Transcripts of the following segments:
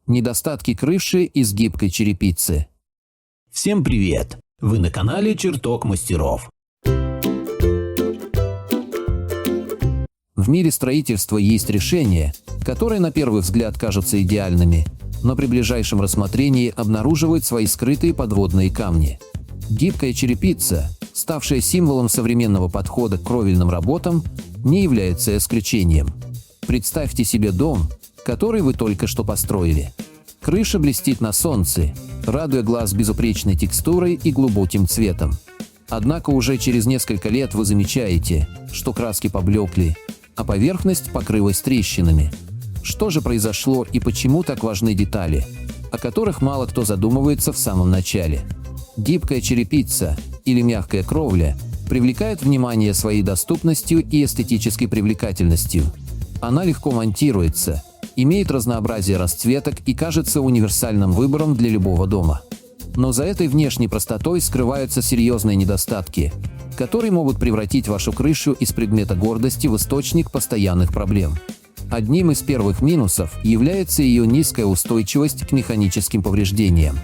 Недостатки крыши из гибкой черепицы. Всем привет! Вы на канале Чертог мастеров. В мире строительства есть решения, которые на первый взгляд кажутся идеальными, но при ближайшем рассмотрении обнаруживают свои скрытые подводные камни. Гибкая черепица, ставшая символом современного подхода к кровельным работам, не является исключением. Представьте себе дом, который вы только что построили. Крыша блестит на солнце, радуя глаз безупречной текстурой и глубоким цветом. Однако уже через несколько лет вы замечаете, что краски поблекли, а поверхность покрылась трещинами. Что же произошло и почему так важны детали, о которых мало кто задумывается в самом начале? Гибкая черепица, или мягкая кровля, привлекает внимание своей доступностью и эстетической привлекательностью. Она легко монтируется, имеет разнообразие расцветок и кажется универсальным выбором для любого дома. Но за этой внешней простотой скрываются серьезные недостатки, которые могут превратить вашу крышу из предмета гордости в источник постоянных проблем. Одним из первых минусов является ее низкая устойчивость к механическим повреждениям.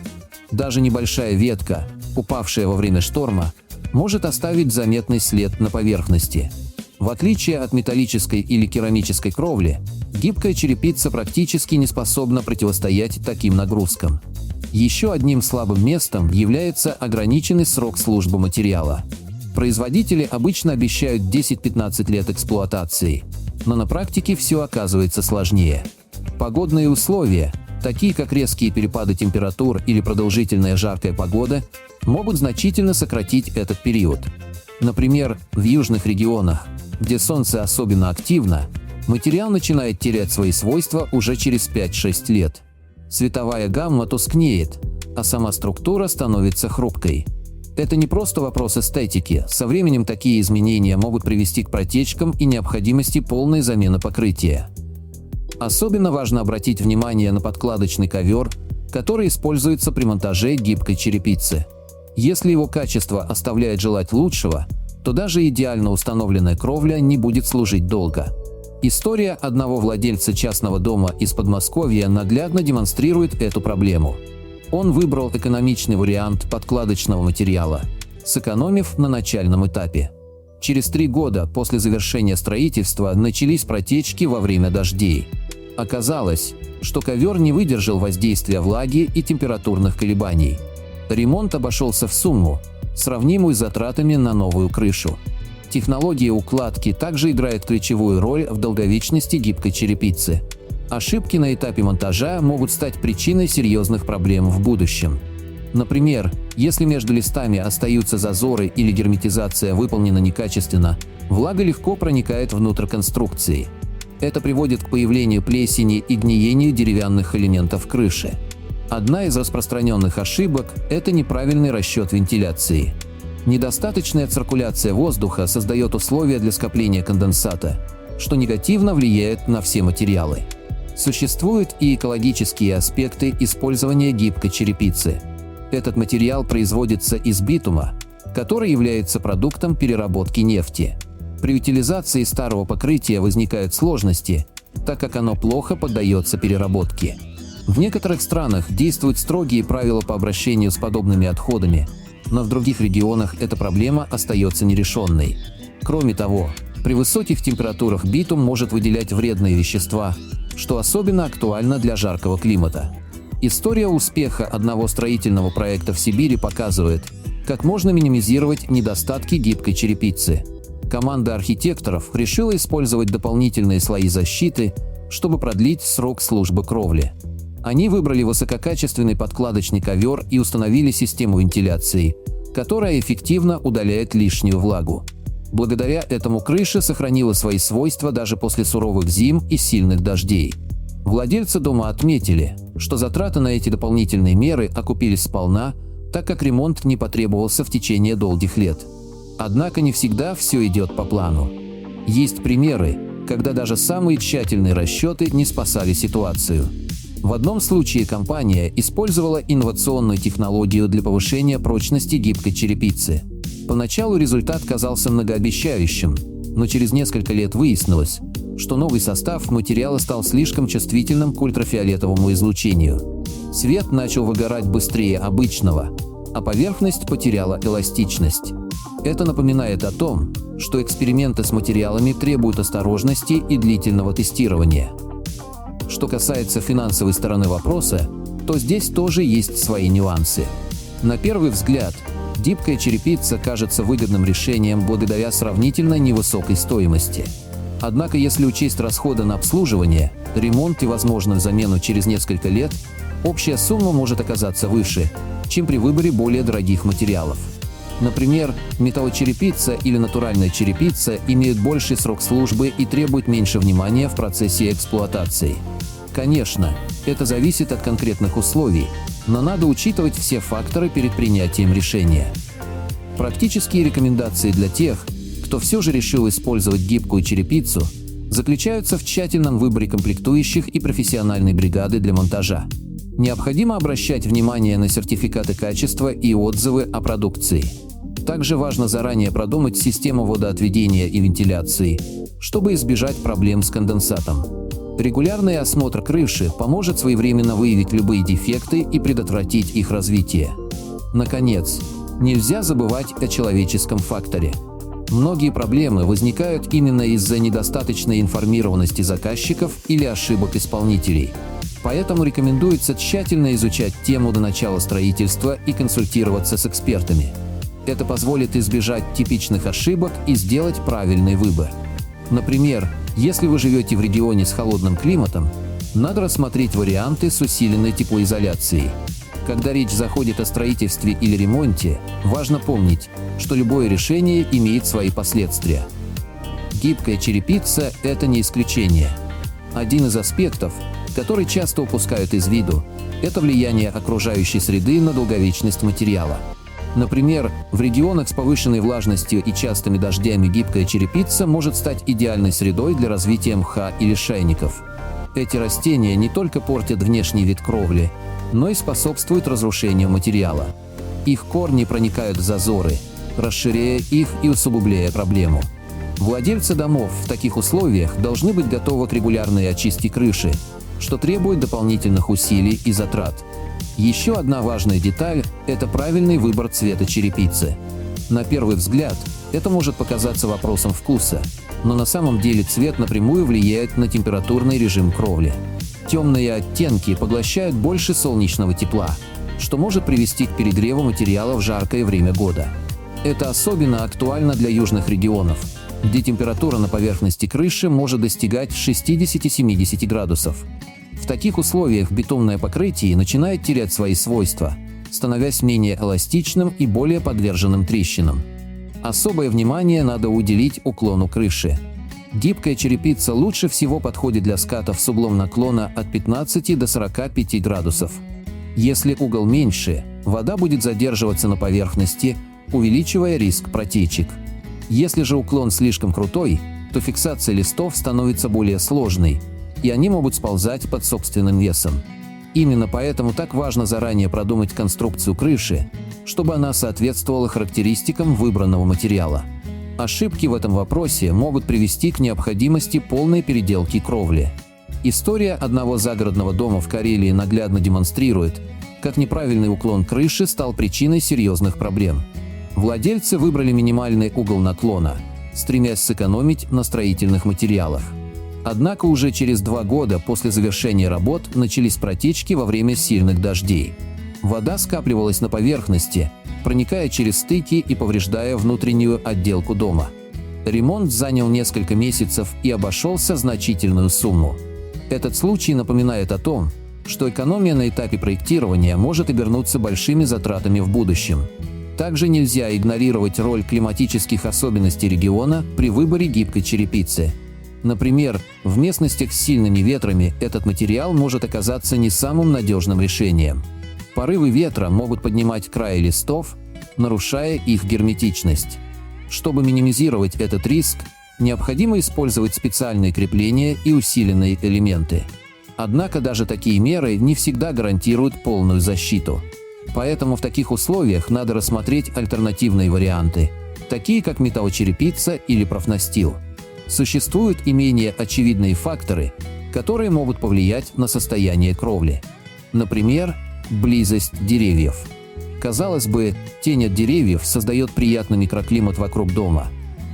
Даже небольшая ветка, упавшая во время шторма, может оставить заметный след на поверхности. В отличие от металлической или керамической кровли, гибкая черепица практически не способна противостоять таким нагрузкам. Еще одним слабым местом является ограниченный срок службы материала. Производители обычно обещают 10-15 лет эксплуатации, но на практике все оказывается сложнее. Погодные условия, такие как резкие перепады температур или продолжительная жаркая погода, могут значительно сократить этот период. Например, в южных регионах, где солнце особенно активно, материал начинает терять свои свойства уже через 5-6 лет. Цветовая гамма тускнеет, а сама структура становится хрупкой. Это не просто вопрос эстетики, со временем такие изменения могут привести к протечкам и необходимости полной замены покрытия. Особенно важно обратить внимание на подкладочный ковер, который используется при монтаже гибкой черепицы. Если его качество оставляет желать лучшего, то даже идеально установленная кровля не будет служить долго. История одного владельца частного дома из Подмосковья наглядно демонстрирует эту проблему. Он выбрал экономичный вариант подкладочного материала, сэкономив на начальном этапе. Через 3 года после завершения строительства начались протечки во время дождей. Оказалось, что ковер не выдержал воздействия влаги и температурных колебаний. Ремонт обошелся в сумму, сравнимую с затратами на новую крышу. Технология укладки также играет ключевую роль в долговечности гибкой черепицы. Ошибки на этапе монтажа могут стать причиной серьезных проблем в будущем. Например, если между листами остаются зазоры или герметизация выполнена некачественно, влага легко проникает внутрь конструкции. Это приводит к появлению плесени и гниению деревянных элементов крыши. Одна из распространенных ошибок – это неправильный расчет вентиляции. Недостаточная циркуляция воздуха создает условия для скопления конденсата, что негативно влияет на все материалы. Существуют и экологические аспекты использования гибкой черепицы. Этот материал производится из битума, который является продуктом переработки нефти. При утилизации старого покрытия возникают сложности, так как оно плохо поддается переработке. В некоторых странах действуют строгие правила по обращению с подобными отходами, но в других регионах эта проблема остается нерешенной. Кроме того, при высоких температурах битум может выделять вредные вещества, что особенно актуально для жаркого климата. История успеха одного строительного проекта в Сибири показывает, как можно минимизировать недостатки гибкой черепицы. Команда архитекторов решила использовать дополнительные слои защиты, чтобы продлить срок службы кровли. Они выбрали высококачественный подкладочный ковер и установили систему вентиляции, которая эффективно удаляет лишнюю влагу. Благодаря этому крыша сохранила свои свойства даже после суровых зим и сильных дождей. Владельцы дома отметили, что затраты на эти дополнительные меры окупились сполна, так как ремонт не потребовался в течение долгих лет. Однако не всегда все идет по плану. Есть примеры, когда даже самые тщательные расчеты не спасали ситуацию. В одном случае компания использовала инновационную технологию для повышения прочности гибкой черепицы. Поначалу результат казался многообещающим, но через несколько лет выяснилось, что новый состав материала стал слишком чувствительным к ультрафиолетовому излучению. Свет начал выгорать быстрее обычного, а поверхность потеряла эластичность. Это напоминает о том, что эксперименты с материалами требуют осторожности и длительного тестирования. Что касается финансовой стороны вопроса, то здесь тоже есть свои нюансы. На первый взгляд, гибкая черепица кажется выгодным решением благодаря сравнительно невысокой стоимости. Однако, если учесть расходы на обслуживание, ремонт и возможную замену через несколько лет, общая сумма может оказаться выше, чем при выборе более дорогих материалов. Например, металлочерепица или натуральная черепица имеют больший срок службы и требуют меньше внимания в процессе эксплуатации. Конечно, это зависит от конкретных условий, но надо учитывать все факторы перед принятием решения. Практические рекомендации для тех, кто все же решил использовать гибкую черепицу, заключаются в тщательном выборе комплектующих и профессиональной бригады для монтажа. Необходимо обращать внимание на сертификаты качества и отзывы о продукции. Также важно заранее продумать систему водоотведения и вентиляции, чтобы избежать проблем с конденсатом. Регулярный осмотр крыши поможет своевременно выявить любые дефекты и предотвратить их развитие. Наконец, нельзя забывать о человеческом факторе. Многие проблемы возникают именно из-за недостаточной информированности заказчиков или ошибок исполнителей. Поэтому рекомендуется тщательно изучать тему до начала строительства и консультироваться с экспертами. Это позволит избежать типичных ошибок и сделать правильный выбор. Например, если вы живете в регионе с холодным климатом, надо рассмотреть варианты с усиленной теплоизоляцией. Когда речь заходит о строительстве или ремонте, важно помнить, что любое решение имеет свои последствия. Гибкая черепица – это не исключение. Один из аспектов, который часто упускают из виду, это влияние окружающей среды на долговечность материала. Например, в регионах с повышенной влажностью и частыми дождями гибкая черепица может стать идеальной средой для развития мха или шайников. Эти растения не только портят внешний вид кровли, но и способствуют разрушению материала. Их корни проникают в зазоры, расширяя их и усугубляя проблему. Владельцы домов в таких условиях должны быть готовы к регулярной очистке крыши, что требует дополнительных усилий и затрат. Еще одна важная деталь – это правильный выбор цвета черепицы. На первый взгляд, это может показаться вопросом вкуса, но на самом деле цвет напрямую влияет на температурный режим кровли. Темные оттенки поглощают больше солнечного тепла, что может привести к перегреву материала в жаркое время года. Это особенно актуально для южных регионов, где температура на поверхности крыши может достигать 60-70 градусов. В таких условиях бетонное покрытие начинает терять свои свойства, становясь менее эластичным и более подверженным трещинам. Особое внимание надо уделить уклону крыши. Гибкая черепица лучше всего подходит для скатов с углом наклона от 15 до 45 градусов. Если угол меньше, вода будет задерживаться на поверхности, увеличивая риск протечек. Если же уклон слишком крутой, то фиксация листов становится более сложной, и они могут сползать под собственным весом. Именно поэтому так важно заранее продумать конструкцию крыши, чтобы она соответствовала характеристикам выбранного материала. Ошибки в этом вопросе могут привести к необходимости полной переделки кровли. История одного загородного дома в Карелии наглядно демонстрирует, как неправильный уклон крыши стал причиной серьезных проблем. Владельцы выбрали минимальный угол наклона, стремясь сэкономить на строительных материалах. Однако уже через 2 года после завершения работ начались протечки во время сильных дождей. Вода скапливалась на поверхности, проникая через стыки и повреждая внутреннюю отделку дома. Ремонт занял несколько месяцев и обошелся значительную сумму. Этот случай напоминает о том, что экономия на этапе проектирования может обернуться большими затратами в будущем. Также нельзя игнорировать роль климатических особенностей региона при выборе гибкой черепицы. Например, в местностях с сильными ветрами этот материал может оказаться не самым надежным решением. Порывы ветра могут поднимать краи листов, нарушая их герметичность. Чтобы минимизировать этот риск, необходимо использовать специальные крепления и усиленные элементы. Однако даже такие меры не всегда гарантируют полную защиту. Поэтому в таких условиях надо рассмотреть альтернативные варианты, такие как металлочерепица или профнастил. Существуют и менее очевидные факторы, которые могут повлиять на состояние кровли. Например, близость деревьев. Казалось бы, тень от деревьев создает приятный микроклимат вокруг дома,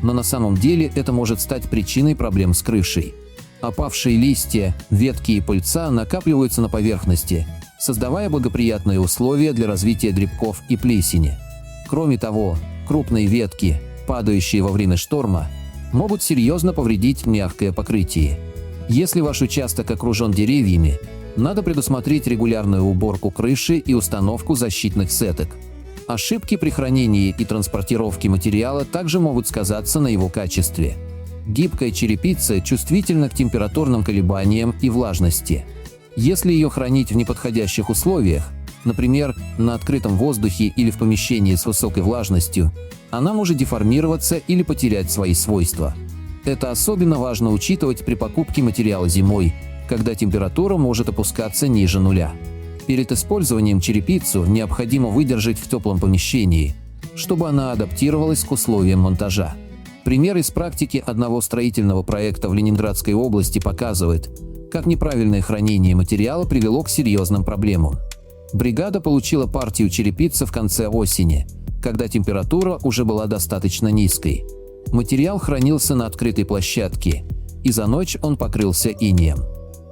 но на самом деле это может стать причиной проблем с крышей. Опавшие листья, ветки и пыльца накапливаются на поверхности, создавая благоприятные условия для развития грибков и плесени. Кроме того, крупные ветки, падающие во время шторма, могут серьезно повредить мягкое покрытие. Если ваш участок окружен деревьями, надо предусмотреть регулярную уборку крыши и установку защитных сеток. Ошибки при хранении и транспортировке материала также могут сказаться на его качестве. Гибкая черепица чувствительна к температурным колебаниям и влажности. Если ее хранить в неподходящих условиях, например, на открытом воздухе или в помещении с высокой влажностью, она может деформироваться или потерять свои свойства. Это особенно важно учитывать при покупке материала зимой, когда температура может опускаться ниже нуля. Перед использованием черепицу необходимо выдержать в теплом помещении, чтобы она адаптировалась к условиям монтажа. Пример из практики одного строительного проекта в Ленинградской области показывает, как неправильное хранение материала привело к серьезным проблемам. Бригада получила партию черепицы в конце осени, когда температура уже была достаточно низкой. Материал хранился на открытой площадке, и за ночь он покрылся инеем.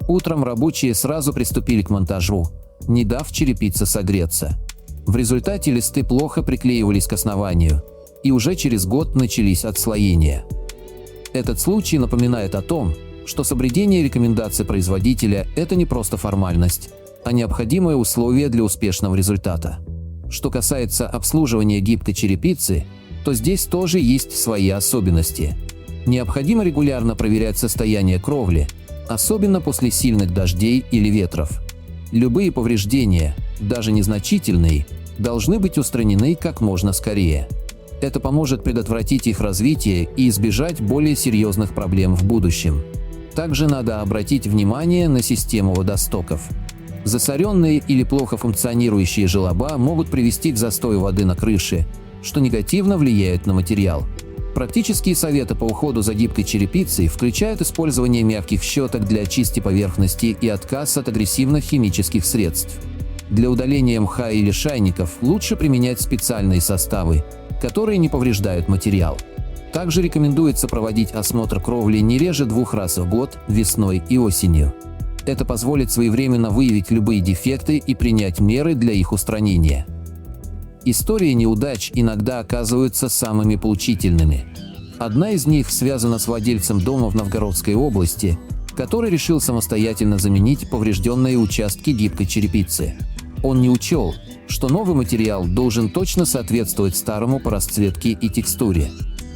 Утром рабочие сразу приступили к монтажу, не дав черепице согреться. В результате листы плохо приклеивались к основанию, и уже через год начались отслоения. Этот случай напоминает о том, что соблюдение рекомендаций производителя – это не просто формальность, а необходимое условие для успешного результата. Что касается обслуживания гибкой черепицы, то здесь тоже есть свои особенности. Необходимо регулярно проверять состояние кровли, особенно после сильных дождей или ветров. Любые повреждения, даже незначительные, должны быть устранены как можно скорее. Это поможет предотвратить их развитие и избежать более серьезных проблем в будущем. Также надо обратить внимание на систему водостоков. Засоренные или плохо функционирующие желоба могут привести к застою воды на крыше, что негативно влияет на материал. Практические советы по уходу за гибкой черепицей включают использование мягких щеток для очистки поверхности и отказ от агрессивных химических средств. Для удаления мха или шайников лучше применять специальные составы, которые не повреждают материал. Также рекомендуется проводить осмотр кровли не реже 2 раз в год, весной и осенью. Это позволит своевременно выявить любые дефекты и принять меры для их устранения. Истории неудач иногда оказываются самыми поучительными. Одна из них связана с владельцем дома в Новгородской области, который решил самостоятельно заменить поврежденные участки гибкой черепицы. Он не учел, что новый материал должен точно соответствовать старому по расцветке и текстуре.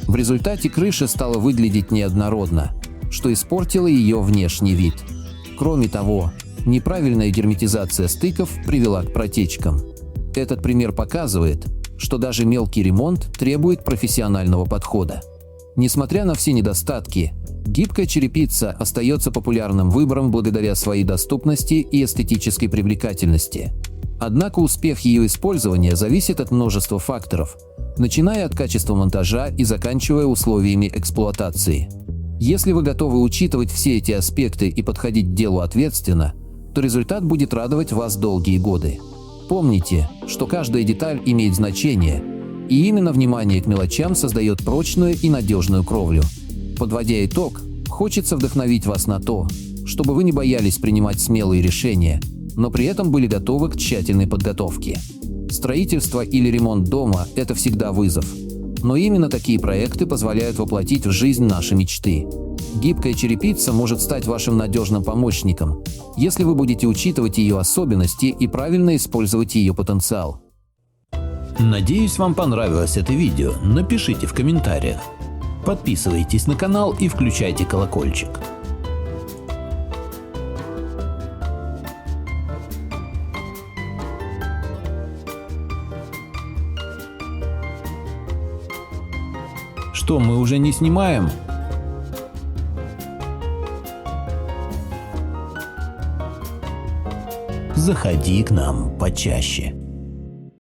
В результате крыша стала выглядеть неоднородно, что испортило ее внешний вид. Кроме того, неправильная герметизация стыков привела к протечкам. Этот пример показывает, что даже мелкий ремонт требует профессионального подхода. Несмотря на все недостатки, гибкая черепица остается популярным выбором благодаря своей доступности и эстетической привлекательности. Однако успех ее использования зависит от множества факторов, начиная от качества монтажа и заканчивая условиями эксплуатации. Если вы готовы учитывать все эти аспекты и подходить к делу ответственно, то результат будет радовать вас долгие годы. Помните, что каждая деталь имеет значение, и именно внимание к мелочам создает прочную и надежную кровлю. Подводя итог, хочется вдохновить вас на то, чтобы вы не боялись принимать смелые решения, но при этом были готовы к тщательной подготовке. Строительство или ремонт дома – это всегда вызов. Но именно такие проекты позволяют воплотить в жизнь наши мечты. Гибкая черепица может стать вашим надежным помощником, если вы будете учитывать ее особенности и правильно использовать ее потенциал. Надеюсь, вам понравилось это видео. Напишите в комментариях. Подписывайтесь на канал и включайте колокольчик. Что, мы уже не снимаем? Заходи к нам почаще.